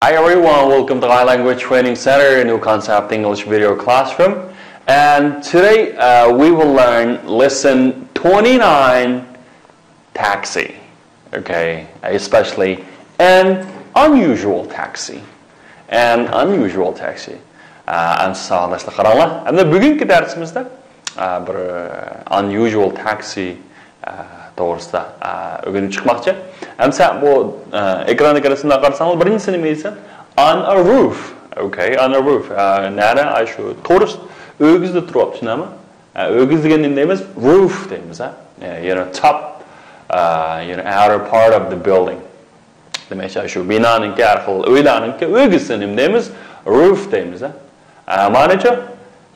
Hi everyone, welcome to Thai Language Training Center, New Concept English Video Classroom. And today we will learn lesson 29, taxi. Okay, especially an unusual taxi. An unusual taxi. Sağlıklı karanlar. Hem de bugünkü dersimizde bir unusual taxi doğrusunda öğrenip çıkmakçı. Hem sen bu ekranı karşısında karşısanız birincisini neyse on a roof. Okay, on a roof. Nerede? Şu torus öğüzde durup ama öğüz degenin neyimiz? Roof deyimiz ha. Top, outer part of the building. Demek şu binanın ki arkalı öğlanın ki öğüzün neyimiz? Roof deyimiz ha. Manager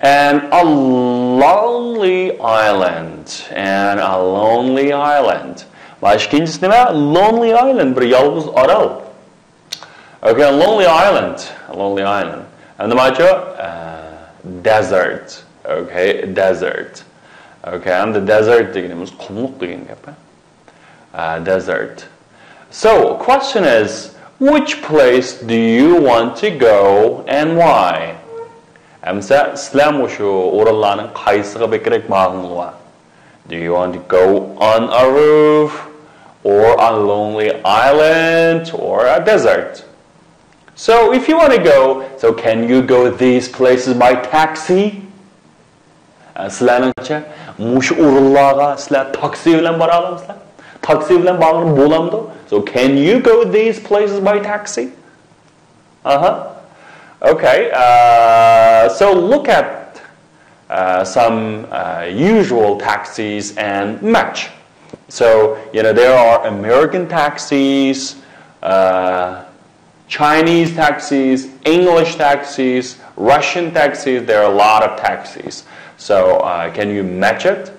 and a lonely island. And a lonely island. Başka ikincisi ne var? Lonely island, bir yalnız aral. Okay, a lonely island. A lonely island. And the macho, desert. Okay, desert. Okay, and the desert dediğimiz kumluk dediğim yapı. Desert. So, question is, which place do you want to go and why? Әмса, сіләм ұшу ораларының қайсыға бекерек мағынығы бар? Do you want to go on a roof, or a lonely island, or a desert? So, if you want to go, so can you go these places by taxi? Сіләніңше, мұшы ораларға сілә такси білен бара аламсызлар? Taxi білен бағынып боламды? So, can you go these places by taxi? Okay, so look at some usual taxis and match. So, there are American taxis, Chinese taxis, English taxis, Russian taxis. There are a lot of taxis. So, can you match it?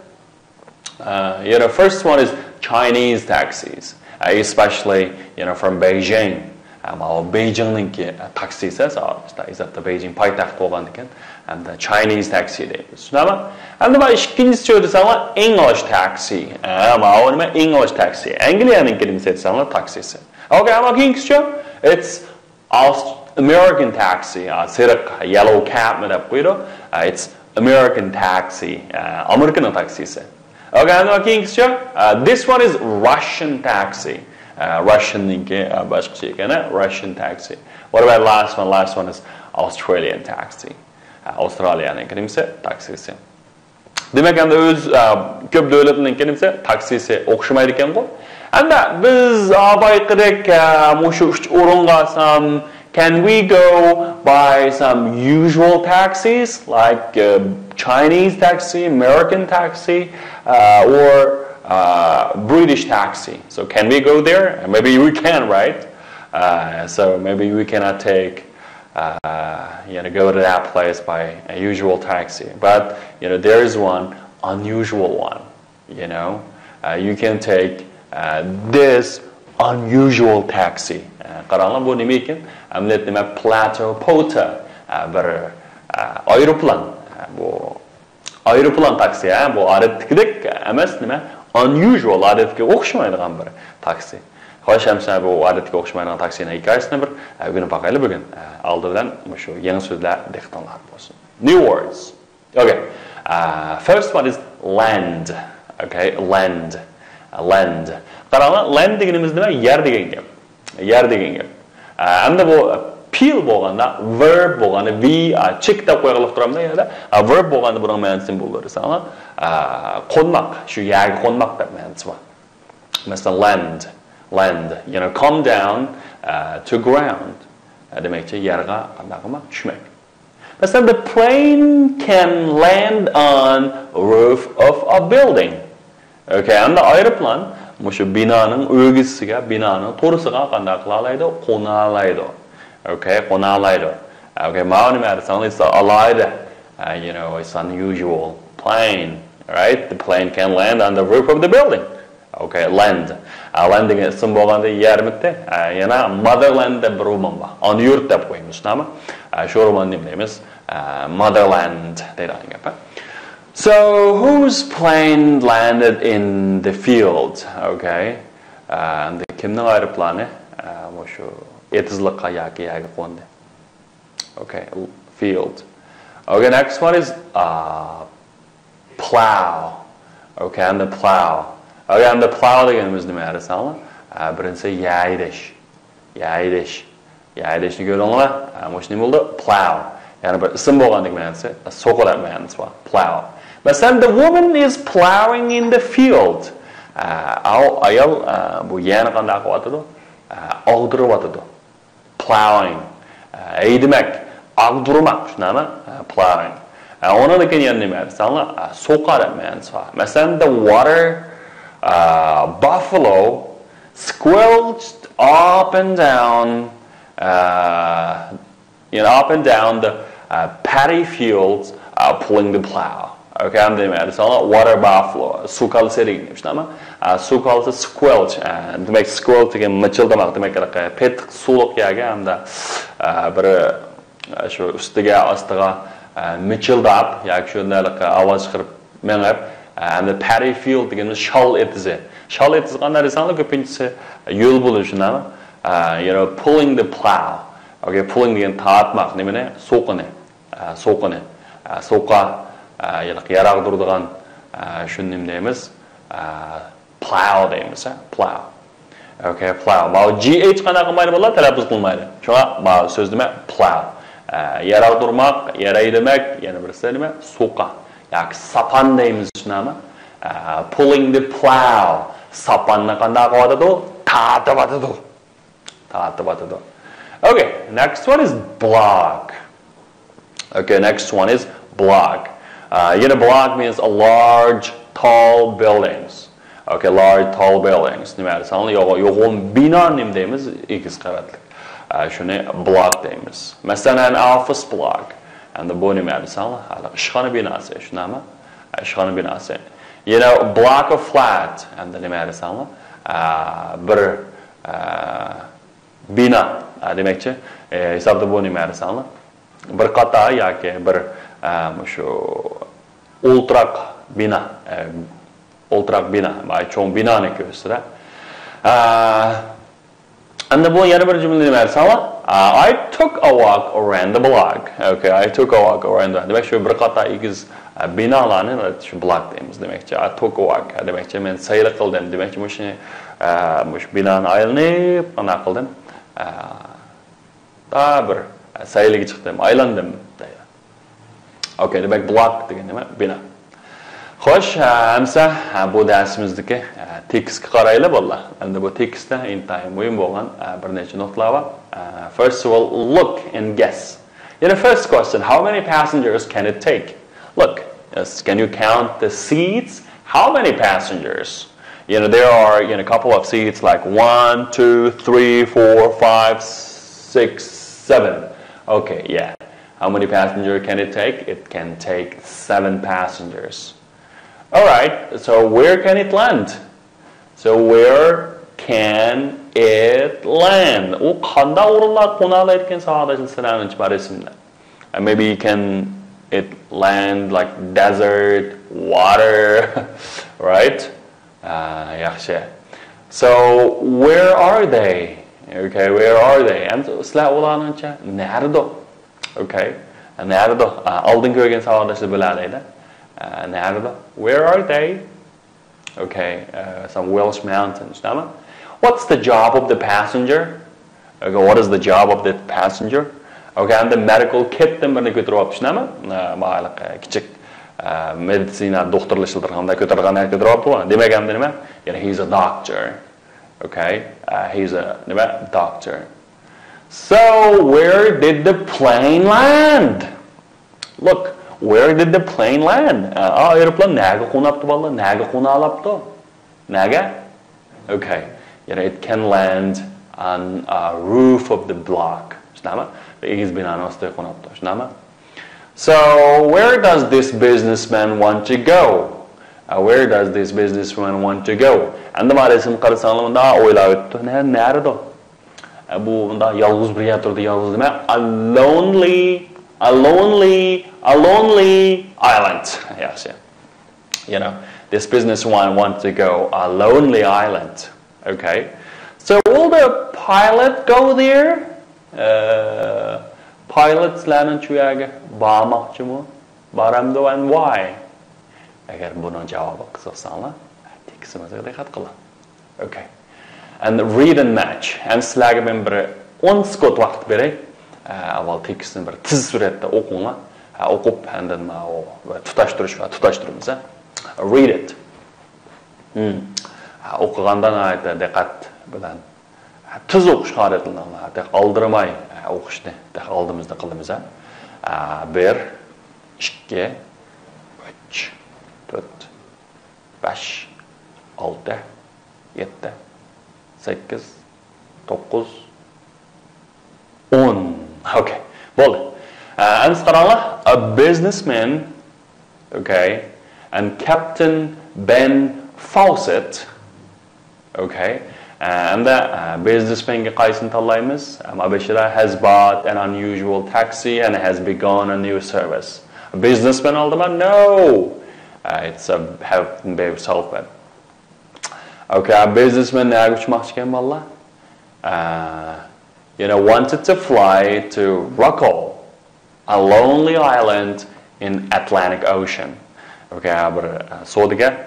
First one is Chinese taxis, especially, from Beijing. Beijing'ninki taksisi izatda Beijing paytaxt bo'lgan ekan hamda Chinese taxi deymiz. Tushunami? Hamda ikkinchisi desanglar English taxi. Mana nima English taxi. Angliyaninki desanglar taksisi. Okay, ama keyingisi it's American taxi. Siriq yellow cab deb qo'ydi. It's American taxi. American taksisi. Okay, ama keyingisi this one is Russian taxi. Russian taxi. What about last one? Last one is Australian taxi. Australia'nın kelimesi taksisi. Demek ki öz köp devletinin kelimesi taksisi okşamaydı eken bu. Anda biz abayqırek muşu orunga can we go by some usual taxis like Chinese taxi, American taxi, or British taxi. So can we go there? Maybe we can, right? So maybe we cannot take, go to that place by a usual taxi. But there is one unusual one. You can take this unusual taxi. Qaranglar bu nima ekan? Amlet nima Plato Pota bir aeroplan. Bu aeroplan taksi bu odatdagidek emas nima? Unusual, odatga o'xshamaydigan bir taksi. Xo'sh, hamsa bu odatga o'xshamaydigan taksining hikoyasini bir o'rganib boqaylik bugun. Oldidan shu yangi so'zlar dehqonlar bo'lsin. New words. Okay. First one is land. Okay, land. Land. Qaranglar, land deganimiz nima? Yer degan gap. Yer degan gap. Hamda bu peel bo'lganda verb bo'lganda check deb qo'yilib turamda yana verb bo'lganda buning ma'nosi bo'ladi. Sana qo'nmoq, shu yerga qo'nmoq deb ma'nosi bor. Masalan land, come down to ground. Demakchi yerga qanday qilmoq tushmak. Masalan, the plane can land on roof of a building. Okay, and the aeroplan mushu binoning o'g'isiga, binoning to'risiga qanday qila oladi? Qo'na oladi. Okay, qona oladi. Okay, mana nima desang, it's oladi. It's unusual plane, right? The plane can land on the roof of the building. Okay, land. Landing ism bo'lganda yer bitta. Yana motherland deb bir roman bor. On yurt deb qo'yamiz, nima? Shu romanni deymiz. Motherland deydigan gap. So, whose plane landed in the field? Okay. Kimning aeroplani? Shu etizliqqa yoki qo'ndi. Okay, field. Okay, next one is plow. Okay, and the plow. Okay, and the plow deganimiz nima desanglar? Birinchisi yaydish. Yaydishni ko'ringlar. Mush nima bo'ldi? Plow. Ya'ni bir ism bo'lganlik ma'nosi, so'qilab ma'nosi bor. Plow. Masalan, the woman is plowing in the field. Ayol bu yana qanday qilyapti? Og'diryapti. Plowing. Aydimak, ag'dirmak, shunami? Plowing. Ona da keyin nima desanglar? So'qilab ma'nosi bor. Masalan, the water buffalo squelched up and down up and down the paddy fields pulling the plow. Okay, I'm the man. It's all water buffalo. Sukal sering, shnama. Sukal is squelch. To make squelch again, machildamak to make like a pet suluk yaga. I'm the sure stiga astaga machildap. Yak should like awas kher menap. And the paddy field again shall it is it. Shall it is gonna sound like a pinch yulbul shnama. Pulling the plow. Okay, pulling the entire mark. Nimene sokane. Soka. Yaraq durduğan şunun neyimiz? Plow deyimiz. Plow. Okay, plow. Mao GH qana qılmaydı bolar, telaffuz qılmaydı. Şoğa mao söz nima? Plow. Yaraq durmak, yaraydemek, yana birisi nima? Soqa. Yoki sapan deyimiz shunami? Pulling the plow. Sapanni qanday qilyapti? Tortyapti. Okay, next one is block. Okay, next one is block. Block means a large, tall buildings. Okay, large, tall buildings. Nima desanglar, yo'g'on bino nim deymiz, ikiz qavatli. Shuni block deymiz. Masalan, an office block. And the bu nima desanglar, ishxona binosi, shunami? Ishxona binosi. Block of flat. And the nima desanglar, bir bino demakchi. Hisobda bu nima desanglar, bir qator yoki bir shu ultraq bina, cho'ng binoni ko'rsatadi. And bu yana bir jumla nima desanglar, I took a walk around the block. Okay, I took a walk around the. Demak shu bir qator ikiz binolarni shu block deymiz demakchi. I took a walk demakchi men sayr qildim demakchi mush binoni aylanib qana qildim. Bir sayliga chiqdim, aylandim deydi. Okay, demek block degan nima? Bino. Xo'sh, hamsa bu darsimizdagi tekstga qaraylik bolalar. Endi bu tekstda intayin muhim bo'lgan bir necha nuqtalar bor. First of all, look and guess. First question, how many passengers can it take? Look, can you count the seats? How many passengers? There are a couple of seats like 1, 2, 3, 4, 5, 6, 7. Okay, yeah. How many passengers can it take? It can take 7 passengers. All right, so where can it land? So where can it land? U qanday o'rinlar qo'naqlayotgan savollarni bor esimda. Maybe can it land like desert, water, right? Yaxshi. So where are they? Okay, where are they? And sizlar ularnincha narida? Okay, narida. Oldin ko'rgan savollarni biladi. Narida. Where are they? Okay, some Welsh mountains. What's the job of the passenger? Okay, what is the job of the passenger? Okay, and the medical kit them birini ko'tarib olibdi, mayli kichik meditsina doktorlar ishlatganday ko'tarib demak ham nima? He's a doctor. Okay, he's a doctor. So where did the plane land? Look, where did the plane land? Aeroplan naga qo'napti bolalar, naga qo'nalapti. Naga? Okay, it can land on a roof of the block. So where does this businessman want to go? Where does this businessman want to go? And the resim qarasanglar bunda o'ylab o'tdi. Narida? Bu bunda yolg'iz birga turdi, yolg'iz nima? A lonely island. Yes, yeah. This businessman wants to go a lonely island. Okay. So will the pilot go there? Pilotlarning chuyaga bormoqchimi? Boramdi and why? Agar buni javobi qiziqsanglar, tekstimizga diqqat qiling. Okay. And read and match. And sizlarga men bir 10 sekund vaqt beray. Avval tekstni bir tez suratda o'qinglar. O'qib, andin tutashtiramiz. Read it. O'qigandan aytdi diqqat bilan tez o'qishga harakat qilinglar. O'qishni oldimizda qilamiz. 1 2 3 4 5 6 7 8 9 10. Okay. Well, and a businessman, okay, and Captain Ben Fawcett, okay, and the businessman has bought an unusual taxi and has begun a new service. A businessman alderman? No, it's a Captain Ben Fawcett. Okay, a businessman wanted to fly to Rockall, a lonely island in Atlantic Ocean. Okay, so the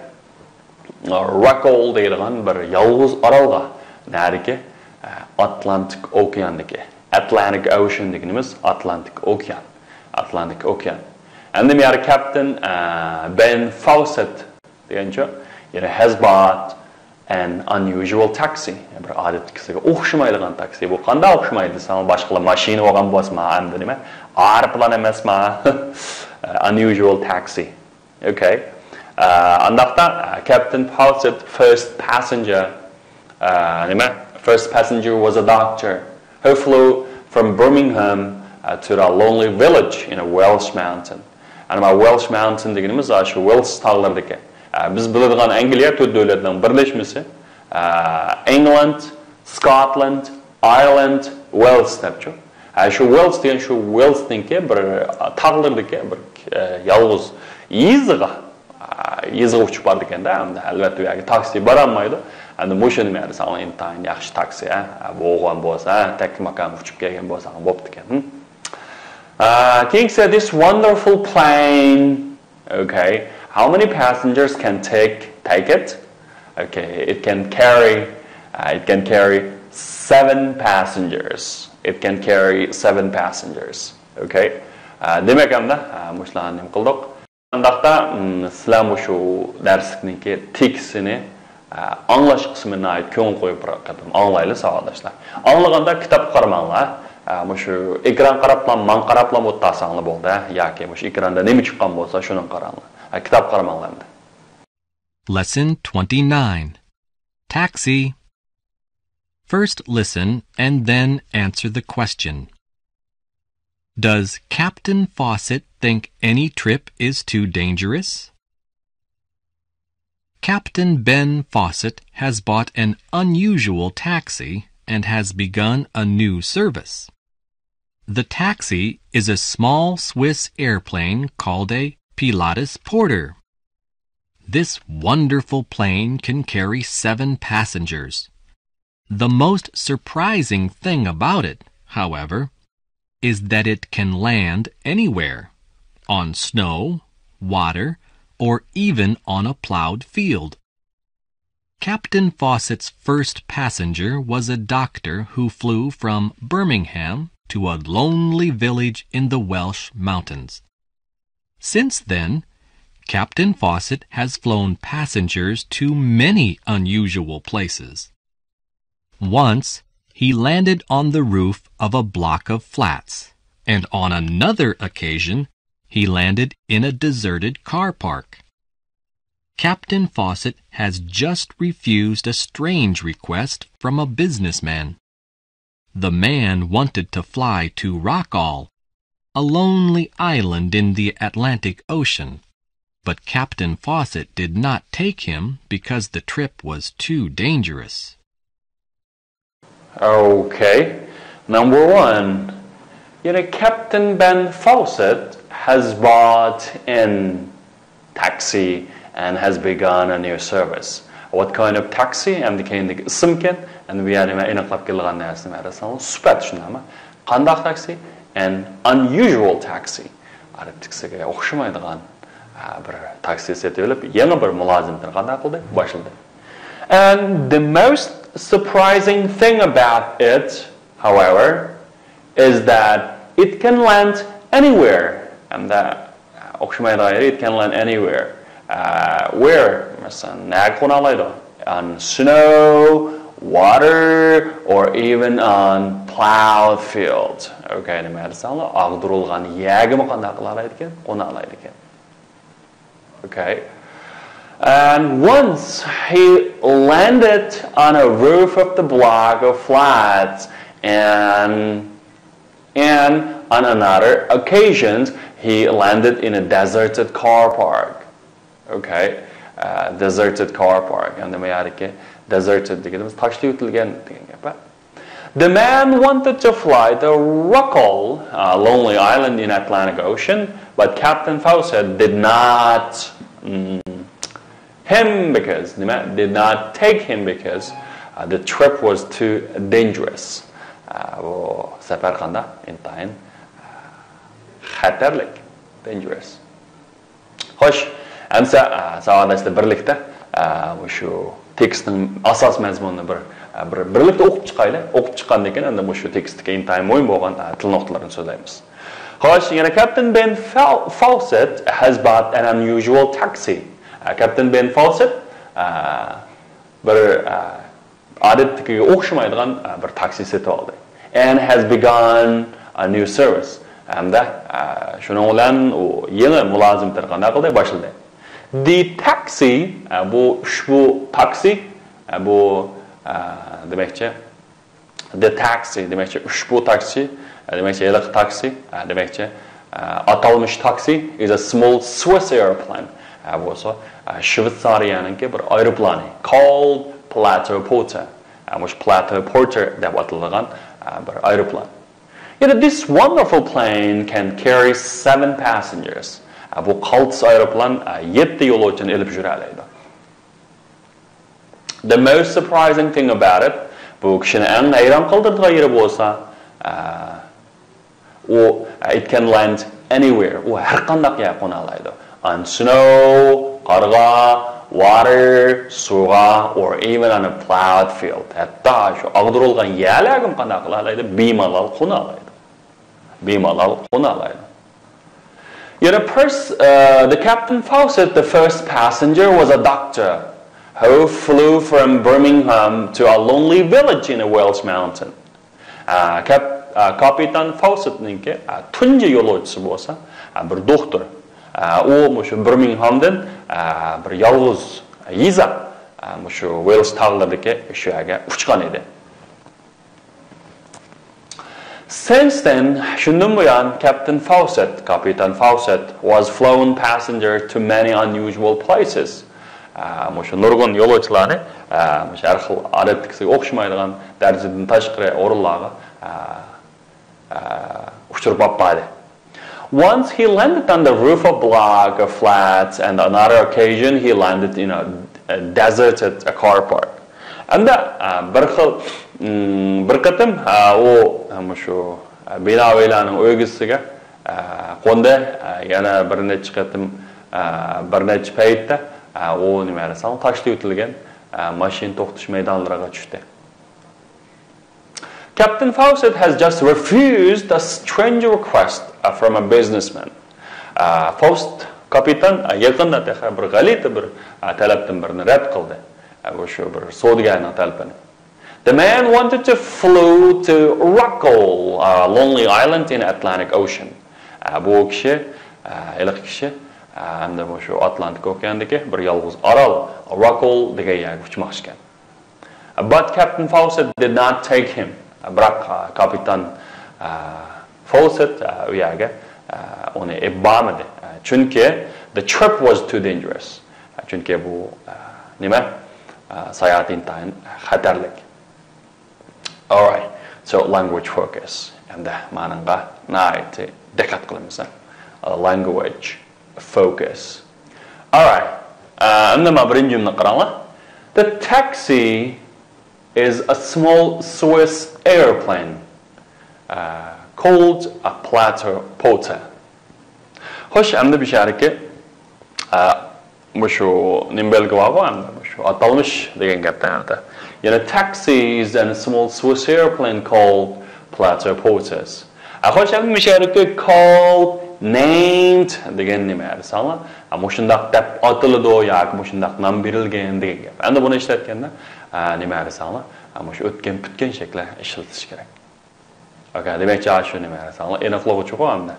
Rockall deyilgan bir yolg'iz orolga narigi Atlantic Oceandagi Atlantic Ocean deganimiz Atlantic Ocean. And then we have Captain Ben Fawcett degancha, has bought an unusual taxi. Bir odat kisiga o'xshamaydigan taksi. Bu qanday o'xshamaydi? San boshqa mashina olgan bo'lsa, endi nima? Aeroplan emasmi? Unusual taxi. Okay. Andaqda Captain Fawcett first passenger was a doctor who flew from Birmingham to a lonely village in a Welsh mountain. And my Welsh mountain deganimiz shu Wales tog'laridagi. Biz biladigan Angliya to'rt davlatning birlashmasi. England, Scotland, Ireland, Wales debchu. Shu Wales degan shu Walesningki bir tog'lardagi bir yolg'iz yezg'i uchib bordi ekanda, albatta u yerga taksi borolmaydi. Endi moshina meni saqlan intayin yaxshi taksi, bu o'g'on bo'lsa, takmakam uchib kelgan bo'lsa ham bo'pti ekan. King said this wonderful plane, okay, how many passengers can take it? Okay, it can carry 7 passengers. It can carry 7 passengers. Okay. Demek hamda mushlarni nim qildik. Andaqda sizlar shu darslikniki teksini anglash qismini ko'ngil qo'yib qadam anglayli savoldoshlar. Anglaganda kitob qaramanglar. Shu ekran qarablam, man qarablam o'ttasanglar bo'ldi, yoki shu ekranda nima chiqqan bo'lsa, shuni qaranglar. Kitob qaramanglar. Lesson 29. Taxi. First listen and then answer the question. Does Captain Fawcett think any trip is too dangerous? Captain Ben Fawcett has bought an unusual taxi and has begun a new service. The taxi is a small Swiss airplane called a Pilatus Porter. This wonderful plane can carry 7 passengers. The most surprising thing about it, however, is that it can land anywhere, on snow, water, or even on a plowed field. Captain Fawcett's first passenger was a doctor who flew from Birmingham to a lonely village in the Welsh mountains. Since then, Captain Fawcett has flown passengers to many unusual places. Once, he landed on the roof of a block of flats, and on another occasion, he landed in a deserted car park. Captain Fawcett has just refused a strange request from a businessman. The man wanted to fly to Rockall, a lonely island in the Atlantic Ocean, but Captain Fawcett did not take him because the trip was too dangerous. Okay, number 1, Captain Ben Fawcett has bought an taxi and has begun a new service. What kind of taxi? And the ism ken and we are aniqlab kelgan narsa ma'rasam sifat shunami qandaq taksi an unusual taxi arabtisiga o'xshamaydigan bir taksi setib yangi bir mulozimni qanday qildi boshildi. And the most surprising thing about it, however, is that it can land anywhere. And that it can land anywhere. Where? On snow, water, or even on plowed fields. Okay, okay. And once he landed on a roof of the block of flats, and on another occasion he landed in a deserted car park. Okay, deserted car park. And the deserted. The man wanted to fly to Rockall, lonely island in Atlantic Ocean, but Captain Fawcett did not did not take him because the trip was too dangerous. Safar qanda intayin xatarlik, dangerous. Xo'sh, amsa savodashda birlikda shu tekstning asos mazmunini birlikda o'qib chiqaylik. O'qib chiqqandan keyin endi shu tekstga intayin mo'yin bo'lgan til nuqtalarini so'zlaymiz. Xo'sh, yana Captain Ben Fawcett has bought an unusual taxi. Captain Ben Fawcett bir odatdagi o'xshamaydigan bir taksi setib oldi. And has begun a new service. Hamda shuning bilan u yangi mulozimlar qanday qildi boshildi. The taxi ushbu taksi demakchi the taxi demakchi ushbu taksi demakchi iliq taksi demakchi atalmish taksi is a small Swiss airplane. Bo'lsa Shveysariyaningki bir aeroplani called Plateau Porter. Mush Plateau Porter deb atalgan bir aeroplan. This wonderful plane can carry 7 passengers. Bu qaltis aeroplan 7 yo'lovchini elib yura oladi. The most surprising thing about it, bu kishini eng hayron qoldiradigan yeri bo'lsa, it can land anywhere. U har qanday yerga qo'na oladi. On snow, qarga, water, suvga, or even on a plowed field. Hatta shu ag'dirilgan yerlarga qanday qila oladi? Bemalol qo'na oladi. Bemalol qo'na oladi. The Captain Fawcett, the first passenger, was a doctor who flew from Birmingham to a lonely village in a Welsh mountain. Kapitan Fawcett'ninki tunji yo'lovchisi bo'lsa, bir doktor. U shu Birminghamdan bir yolg'iz yizab shu Wales tog'laridagi shu yerga uchgan edi. Since then, shundan buyon Kapitan Fawcett was flown passenger to many unusual places. Shu nurg'un yo'lovchilarni shu har xil odatdagisiga o'xshamaydigan darajadan tashqari o'rinlarga uchirib oldi. Once he landed on the roof of block of flats, and on another occasion he landed in a deserted car park. And bir qatim u shu binolarning o'ygisiga qo'ndi, yana bir necha qatim bir necha paytda u nima desam tashlab o'tilgan mashina to'xtash maydonlariga tushdi. Captain Fawcett has just refused a strange request from a businessman. Fawcett kapitan yaqinda bir g'alati bir talabdan birini rad qildi. O'sha bir sodigarning talabini. The man wanted to fly to Rockall, a lonely island in Atlantic Ocean. Bu kishi, iliq kishi, hamda o'sha Atlantik okeandagi bir yolg'iz orol, Rockall degan yerga uchmoqchi ekan. But Captain Fawcett did not take him. Biroq kapitan Fawcett u yerga uni ibmadi. Chunki the trip was too dangerous. Chunki bu nima? Sayohat intayin xatarlik. All right. So language focus. And ma'nanga nayt diqqat qilamiz. Language focus. All right. Endi birinchi jumla qaranglar. The taxi is a small Swiss airplane called a platypota. Xo'sh, endi bishariki mushu nimbelga wago mushu atalmish degan gapda. Taxis and a small Swiss airplane called platypotas. Xo'sh, endi bishariki called named degan nima desanglar, mushundaq deb atiladi yoki mushundaq nom berilgan degan gap. Endi buni ishlatganda nima desanglar, mush o'tgan bitgan shaklar ishlatish kerak. Okay, demakchi shu nima desanglar, aniqlovchi qo'yamda.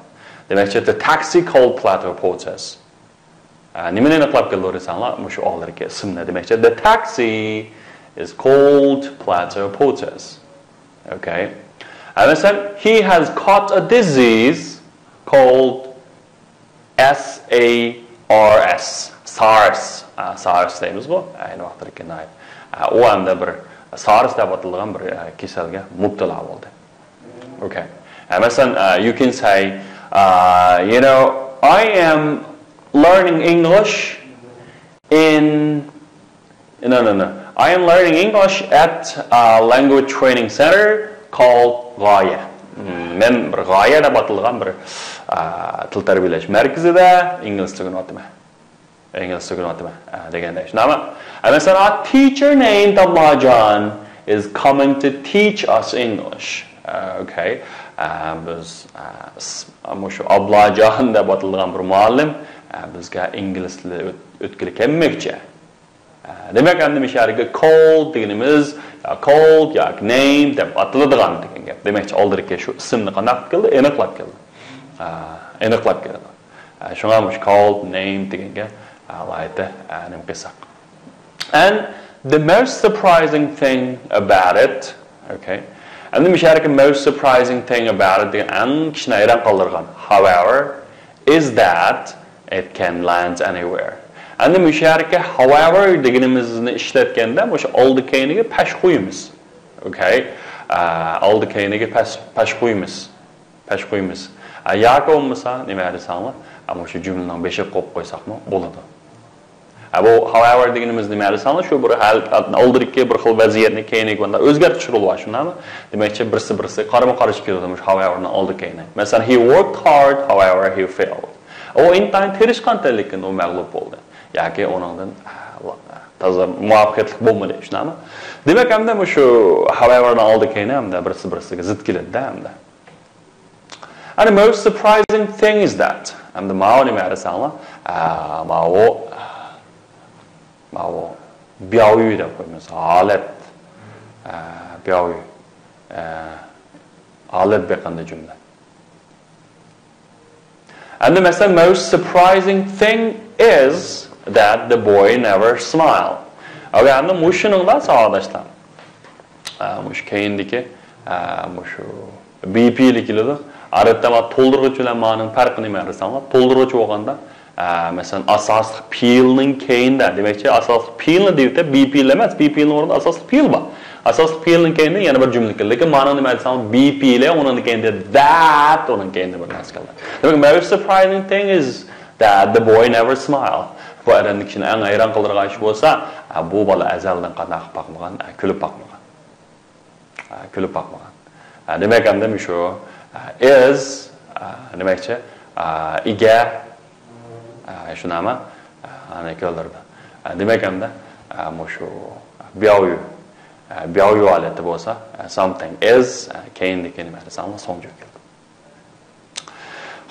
Demakchi the taxi called platypotas. Nimani aniqlab keldi desanglar, mush oldingi ismni demakchi the taxi is called platypotas. Okay. And then he has caught a disease called SARS. SARS. SARS deymiz-ku. Ayni vaqtda kinayib. U hamda bir SARS deb atalgan bir kasalga mubtalo bo'ldi. Okay. Masalan, you can say, I am learning English I am learning English at a language training center called G'oya. Men bir G'oya deb atalgan bir til tarbiyalash markazida ingliz tilini o'qitaman deganday. Shunami? Masalan, a teacher named Ablajon is coming to teach us English. Okay. Biz shu Ablajon deb atalgan bir muallim bizga ingliz tilini o'tkazib kelmoqchi. Demak, endi misharga called deganimiz called yoki name deb ataladigan degan gap. Demakchi oldingi shu ismni qanday qildi? Aniqlab keldi. Shunga mush called name deganga alayda nima qilsak. And the most surprising thing about it, okay? And the misharga most surprising thing about it degan eng kishnayran qoldirgan. However, is that it can land anywhere. And the misharga however deganimizni ishlatganda mush oldi keyniga pash qo'yamiz. Okay? Oldi keyniga pash qo'yamiz. Yoki bo'lmasa nima desanglar, shu jumlaning 5 qo'yib qo'ysaqmi bo'ladi. Bu however deganimiz nima desanglar, shu bir oldingi bir xil vaziyatni keyniga bunda o'zgartirishlar shundami? Demakchi birsi qarama-qarshi keladi mush however ni oldi keyni. Masalan, he worked hard, however he failed. O intayin tirishqan lekin u mag'lub bo'ldi. Yoki uningdan toza muvaffaqiyatli bo'lmadi, shunami? Demak, hamda shu however ni oldi keyni hamda birsiga zid keladi-da hamda. And the most surprising thing is that, hamda ma'o nima desanglar, ma'o biyoyu deb qo'yamiz. Holat biyoyu. Holat beqanday jumla. And the most surprising thing is that the boy never smiled. Okay, and the mushiningdan savodashlar. Mush keyindiki mushu BP likiladi. Adatda to'ldiruvchi bilan ma'noning farqini nima desanglar, to'ldiruvchi bo'lganda, masalan, asosli fe'lning keyinda, demakchi asosli fe'lni deydi, BP emas, BP ning o'rnida asosli fe'l bor. Asosli fe'lning keyinda yana bir jumla keladi. Lekin ma'no nima desanglar, BP ile uning keyinda that uning keyinda bir narsa keladi. Demak, most surprising thing is that the boy never smiled. Bu adamning kishini eng hayron qoldirgan ish bo'lsa, bu bola azaldan qanday boqmagan, kulib boqmagan. Demak, hamda shu is demakchi ega shunami ana keldirdi. Demak, hamda shu biyoyu holati bo'lsa, something is keyindagi nima desanglar so'ng keldi.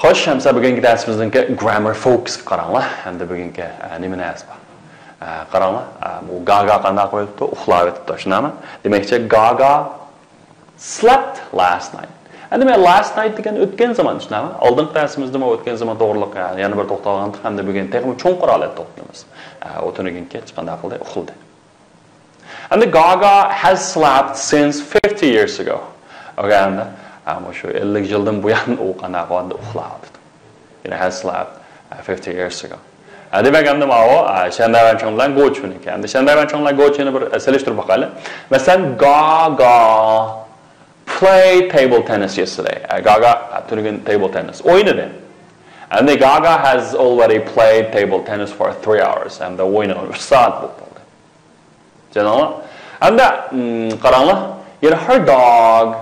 Xo'sh, hamsa bugungi darsimizning grammar focus qaranglar. Hamda bugungi nima narsa bor? Qaranglar, bu Gaga qanday qo'yibdi? Uxlab yotibdi, shunami? Demakchi Gaga slept last night. Endi men last night degan o'tgan zaman shunami? Oldingi darsimizda o'tgan zaman to'g'riliq yana bir to'xtalgandik, hamda bugun texnik cho'nqir holatda to'xtalamiz. O'tinigan kech qanday qildi? Uxladi. And the Gaga has slept since 50 years ago. Okay, and shu 50 yildan buyon u qanday qildi? Uxladi. Has slept 50 years ago. Demak, hamda shandavanchon bilan go'chun ekan. Endi shandavanchon bilan go'chini bir selishtirib boqaylik. Masalan, Gaga played table tennis yesterday. Gaga turgan table tennis o'ynadi. And the Gaga has already played table tennis for 3 hours. And the o'yini soat bo'ldi. Janob. Anda qaranglar, her dog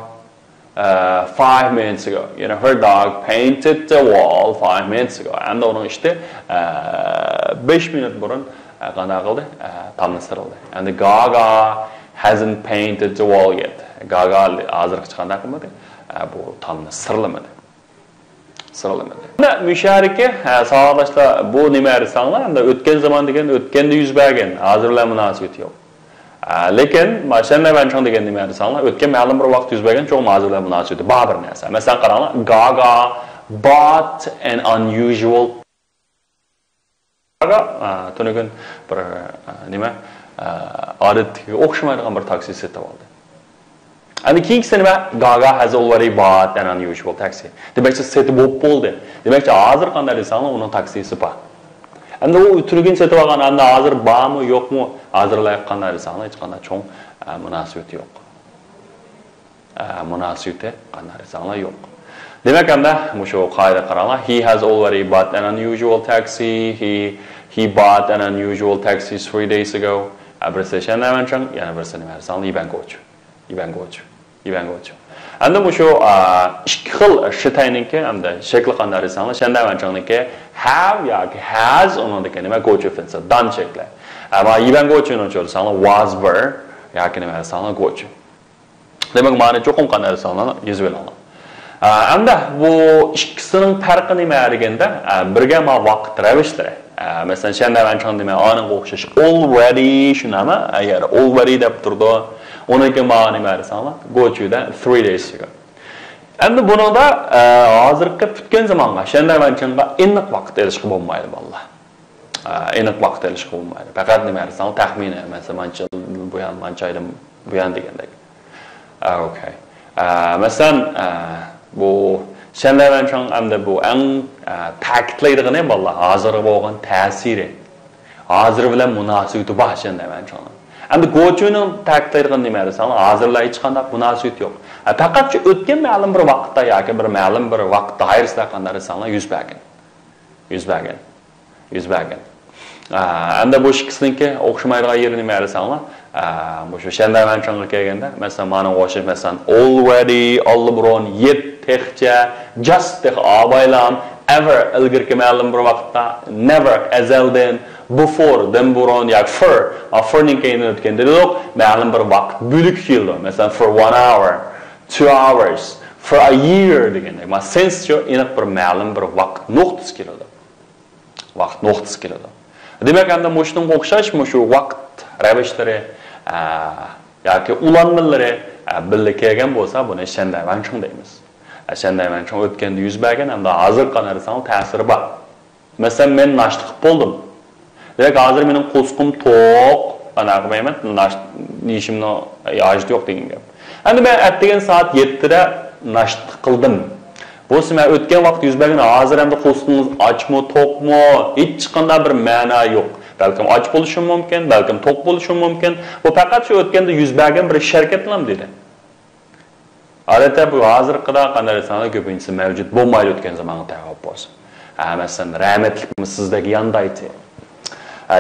5 minutes ago. Her dog painted the wall 5 minutes ago. Anda onun işte 5 minut burun qana qildi, tanıştırıldı. And Gaga hasn't painted the wall yet. Gaga hozirgi chiqqanda qilmadi. Bu tanıştırılmadı. Sıralamadı. Müşarike, sağdaşlar bu nima desanglar, anda o'tgan zaman degan o'tganda yuz bergan, hozir bilan munosabati yo'q. Lekin mashanda banchang degan nima desanglar, o'tgan ma'lum bir vaqt yuz bergan, cho'ng hozir bilan munosabati bor bir narsa. Masalan, qaranglar, Gaga bought an unusual Gaga tunugun bir nima odatga o'xshamaydigan bir taksi setib oldi. And the keyingisi nima? Gaga has already bought an unusual taxi. Demakchi setib bo'ldi. Demakchi hozir qanday desanglar, uning taksisi bor. Endi u turgin setib olgan, endi hozir bormi, yo'qmi? Hozirlar qanday desanglar, hech qanday cho'ng munosabati yo'q. Munosabati qanday desanglar yo'q. Demak, endi shu qoida qaranglar. He has already bought an unusual taxi. He bought an unusual taxi 3 days ago. Birisi shunday manchang, yana birisi nima desanglar, Ibangoch. Endi bu shu ikki xil shitayniki hamda shakli qanday desanglar, shunday manchangniki have yoki has uningdagi nima go'ch ofensa dan shakli. Ammo Ibangochni desanglar was were yoki nima desanglar go'ch. Demak, ma'no cho'qim qanday desanglar yozib olinglar. Endi bu ikkisining farqi nima deganda, birga ma vaqt ravishlari. Masalan, shunday manchang nima oning o'xshash already shunami? Agar already deb turdi, onunki ma'ni desanglar, go to that 3 days ago. Endi buningda hozirgi tutgan zamonga, shunday manchanga aniq vaqt erishib bo'lmaydi vallah. Aniq vaqt erishib bo'lmaydi. Faqat nima desanglar, taxmini, masalan, manchaydan bu yan degandek. Okay. Masalan, bu shunday manchang hamda bu eng ta'kidlaydigani vallah, hozirgi bo'lgan ta'siri. Hozir bilan munosabati bor shunday manchang. Endi go'chuning ta'kidlaydigan nima desanglar, hozirlar hech qanday munosabat yo'q. Faqat shu o'tgan ma'lum bir vaqtda yoki bir ma'lum bir vaqt doirasida qanday desanglar, yuz bergan. Endi bu ikkisiniki o'xshamaydigan yeri nima desanglar, bu shu shunday manchanga kelganda, masalan, mana o'xshash, masalan, already, allibron, yet, texcha, just tex abaylam, ever ilgirki ma'lum bir vaqtda, never, azaldan, before, then burun, yak forning keyini o'tganda yo'q, ma'lum bir vaqt bo'lik keldi. Masalan, for 1 hour, 2 hours, for a year degandek. Ma since shu aniq bir ma'lum bir vaqt nuqtasi keladi. Demak, endi mushning o'xshash shu vaqt ravishlari yoki ulanmalari birga kelgan bo'lsa, buni shunday manchang deymiz. Shunday manchang o'tganda yuz bergan, hamda hozir qanday desang ta'siri bor. Masalan, men nashta qilib bo'ldim. Demek hozir mening qo'sqim to'q, ana qilmayman, nishimni yojit yo'q degan gap. Endi men atdigan soat 7 da nasht qildim. Bo'lsa men o'tgan vaqt yuz bergan, hozir endi qo'sqingiz ochmi, to'qmi, hech qanday bir ma'no yo'q. Balkim och bo'lishi mumkin, balkim to'q bo'lishi mumkin. Bu faqat shu o'tganda yuz bergan bir sharkatlam dedi. Albatta bu hozirqida qanday desanglar ko'pincha mavjud bo'lmaydi o'tgan zamonga tayyor bo'lsa. Masalan, rahmatlikmi sizdagi yandayti.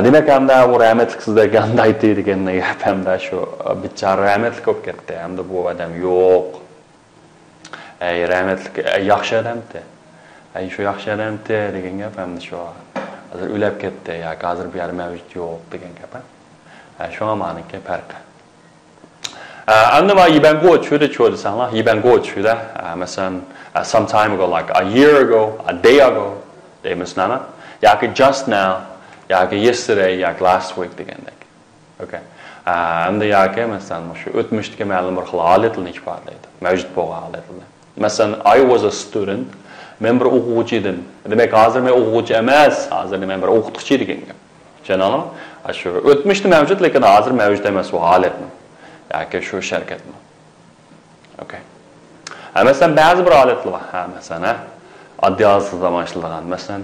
Demak, hamda bu rahmatlik sizdagi yandayti deganni gap hamda shu bichar rahmatlik bo'lib ketdi. Hamda bu odam yo'q. Rahmatlik yaxshi odamdi. Shu yaxshi odamdi degan gap hamda shu hozir o'lib ketdi yoki hozir bu yer mavjud yo'q degan gap. Shunga ma'noga farqi. And then you can go through the choice, you can go through that. Masalan, some time ago, like a year ago, a day ago, they must know. Yaki just now, yaki yesterday, yaki last week again. Okay. And the yaki masalan, şu ötmüşteki ma'lum bir xil holatlarni ifodalaydi. Mavjud bo'lgan holatlarni. Masalan, I was a student, men bir o'quvchi edim. Demak, hozir men o'quvchi emas, hozir men bir o'qituvchi degan gap. Tushunarlimi? Shu o'tmishda mavjud, lekin hozir mavjud emas bu holatni. Yoki shu sharkatmi? Okay. Masalan, ba'zi bir holatlar bor. Masalan, oddiy zamonchilardan, masalan,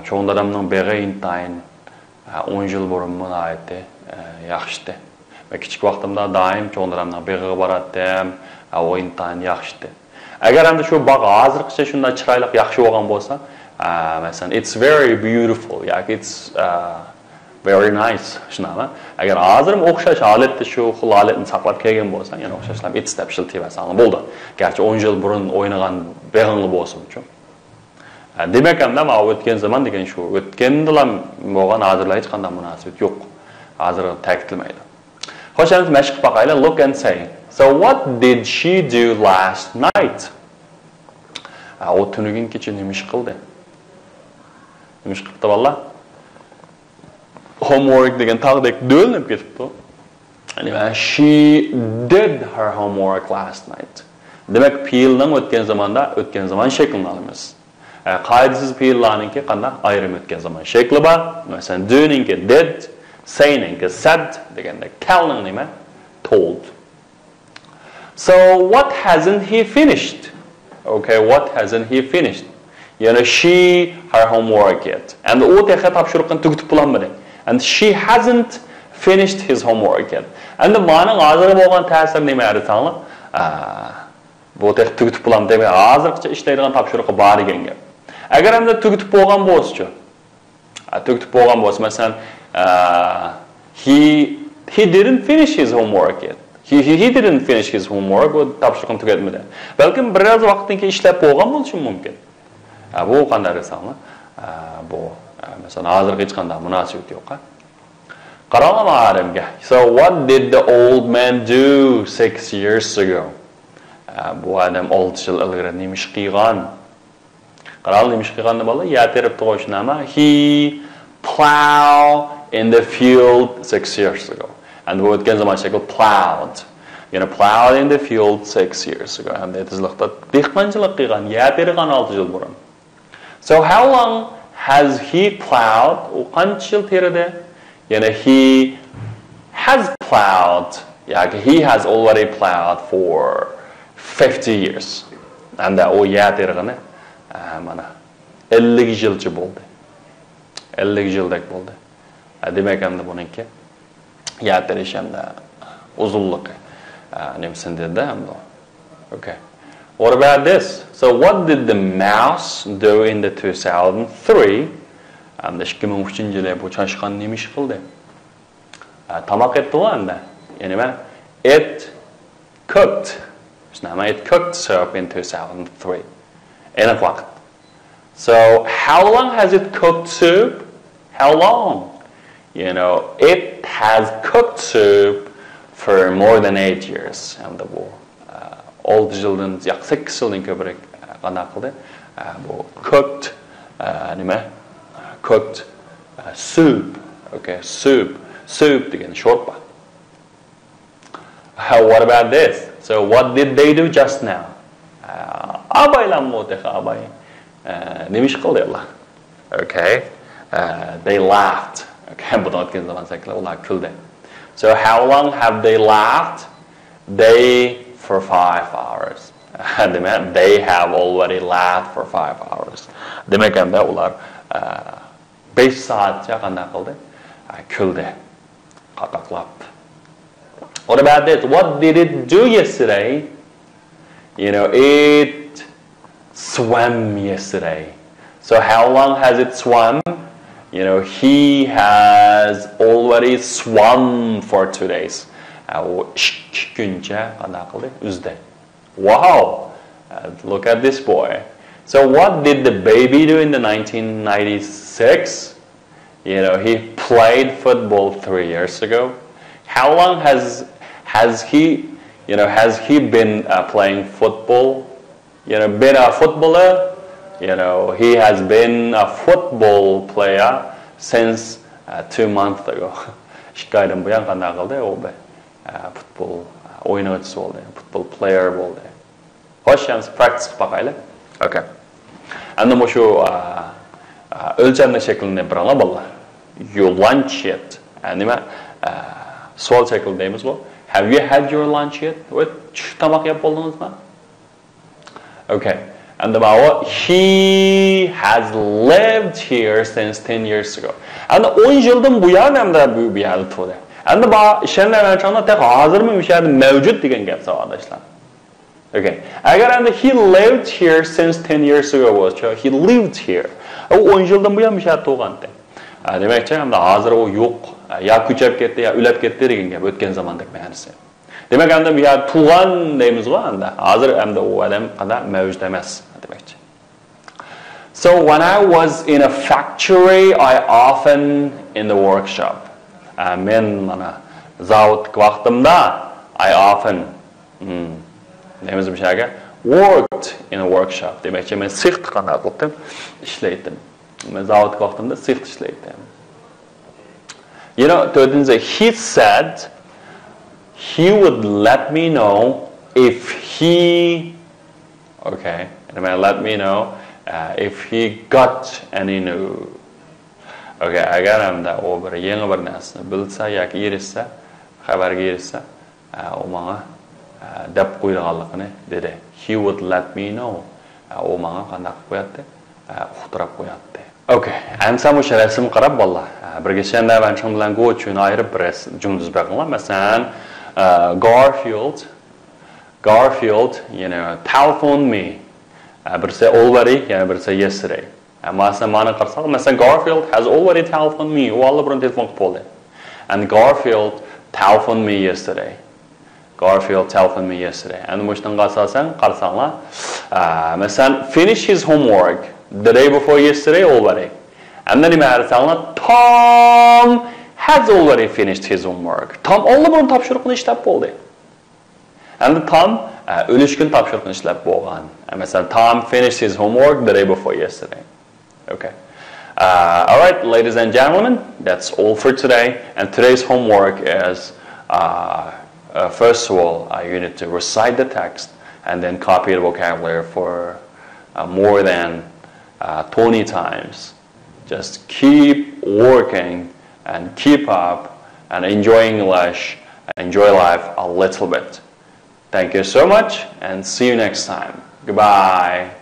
cho'ng odamning beg'i intayin 10 yil burun munoyati yaxshi. Va kichik vaqtimda doim cho'ng odamning beg'iga borardim, o intayin yaxshi. Agar endi shu bog' hozirgacha shunday chiroyli yaxshi bo'lgan bo'lsa, masalan, it's very beautiful, yoki it's Very nice. Shunami? Agar hozir o'xshash holatda shu xil holatni saqlab kelgan bo'lsang, yana o'xshashlar it deb shiltayversan bo'ldi. Garchi 10 yil burun o'ynagan beg'ingli bo'lsin uchun. Demak ham men o'tgan zaman degan shu, o'tganda ham bo'lgan hozirlar hech qanday munosabat yo'q. Hozir ta'kidlamaydi. Xo'sh, endi mashq qilib look and say. So what did she do last night? O tunugun kecha nima ish qildi? Nima ish qildi vallah? Homework degan tag'dek do'linib ketibdi. Anyway, she did her homework last night. Demak, fe'lning o'tgan zaman shaklini olamiz. Qoidasiz fe'llarningki qanday ayrim o'tgan zaman shakli bor. Masalan, do'ningki did, sayingki said deganda tellning nima? Told. So what hasn't he finished? Okay, what hasn't he finished? Yani she her homework yet. And o texa topshiriqni tugatib bo'lmadi. And she hasn't finished his homework yet. And the mening hozir bo'lgan ta'sir nima aytsanlar? Bu tex tugatib bo'lamdi deb hozircha ishlaydigan topshiriqi bor ekan gap. Agar hamda tugatib bo'lgan bo'lsa, masalan, he didn't finish his homework yet. He didn't finish his homework, o topshiriqni tugatmadi. Balkim biroz vaqtdan keyin ishlab bo'lgan bo'lishi mumkin. Bu qanday desanlar? Bu masalan hozirga hech qanday munosabat yo'q. Qaranglar adamga. So what did the old man do 6 years ago? Bu adam 6 yil ilgari nima ish qilgan? Qaranglar nima ish qilganni bola, ya terib qo'yishnama. He plowed in the field 6 years ago. And bu o'tgan zaman shakl plowed. Plowed in the field 6 years ago. And that is like dehqonchilik qilgan, ya tergan 6 yil burun. So how long has he plowed? U qancha yil terdi? He has plowed. He has already plowed for 50 years. And that o ya tergani mana 50 yilcha bo'ldi. 50 yildek bo'ldi. Demak ham buningki ya terish hamda uzunligi nimsindida hamda. Okay. What about this? So what did the mouse do in the 2003? And the 2003-yilda bu chashqan nima ish qildi? Tamoq etdi anda. It cooked. It cooked syrup in 2003. Aniq vaqt. So how long has it cooked soup? How long? It has cooked soup for more than 8 years. And bu 6 yildan, 8 yildan ko'proq qanday qildi? Bu cooked cooked soup. Okay, soup degan sho'rpa. What about this? So what did they do just now? Abaylar mo'texa abay. Nima ish qildilar? Okay. They laughed. Okay, bundan o'tgan zaman saklar ular kuldi. So how long have they laughed? They for 5 hours. They have already laughed for 5 hours. Demak ham ular 5 soatcha qanday qildi? Kuldi. Qaqaqlab. What about this? What did it do yesterday? It swam yesterday. So how long has it swum? He has already swum for 2 days. Wow! Look at this boy. So what did the baby do in the 1996? He played football 3 years ago. How long has he been playing football? Been a footballer? He has been a football player since 2 months ago. Shikaydan buyon qanday qildi? O football o'yinchisi bo'ldi, football player bo'ldi. Xo'sh, endi practice qilib boqaylik. Okay. Endi bu shu o'lchamning shaklini birala bolalar. You lunch yet? Nima? Savol shakli deymiz bu. Have you had your lunch yet? Tamoq yeb bo'ldingizmi? Okay. And he has lived here since 10 years ago. And 10 yildan buyon hamda bu yerda turdi. Endi bu ishlardan chaqna tek hozirmi bu yerda mavjud degan gap savodashlar. Okay. Agar endi he lived here since 10 years ago bo'lsa, he lived here. U 10 yildan buyon bu yerda turgandi. Demakchi, hamda hozir u yo'q, ya ko'chib ketdi, ya ulab ketdi degan gap o'tgan zamondagi ma'nosi. Demak, hamda bu yer tug'an deymiz-ku, hamda hozir hamda u odam qadar mavjud emas demakchi. So when I was in a factory, I often in the workshop. Men mana zavod vaqtimda I often deymiz bu yerga worked in a workshop. Demakchi, men sixni qanday qildim? Ishlaydim. Men zavod vaqtimda six ishlaydim. You know, he said he would let me know if he, okay, let me know if he got any new. Okay, agar hamda u bir yangi bir narsani bilsa yoki erishsa, xabarga erishsa, u menga deb qo'yganligini dedi. He would let me know. U menga qanday qilib qo'yadi? Uqtirib qo'yadi. Okay, amsa o'sha rasm qarab bo'ldi. Birga shunda men shun bilan go uchun ayirib bir jumla baqinglar. Masalan, Garfield, you know, telephoned me. Birisi already, yani birisi yesterday. Masalan, mana qarsak, masalan, Garfield has already telephoned me. U alla bilan telefon qilib bo'ldi. And Garfield telephoned me yesterday. Garfield telephoned me yesterday. And mushtan qarsanglar, masalan, finish his homework the day before yesterday already. And then Tom has already finished his homework. Tom alla bilan topshiriqni ishlab bo'ldi. And Tom o'lishkin topshiriqni ishlab bo'lgan. Masalan, Tom finished his homework the day before yesterday. Okay. All right, ladies and gentlemen, that's all for today. And today's homework is, first of all, you need to recite the text and then copy the vocabulary for more than 20 times. Just keep working and keep up and enjoy English and enjoy life a little bit. Thank you so much and see you next time. Goodbye.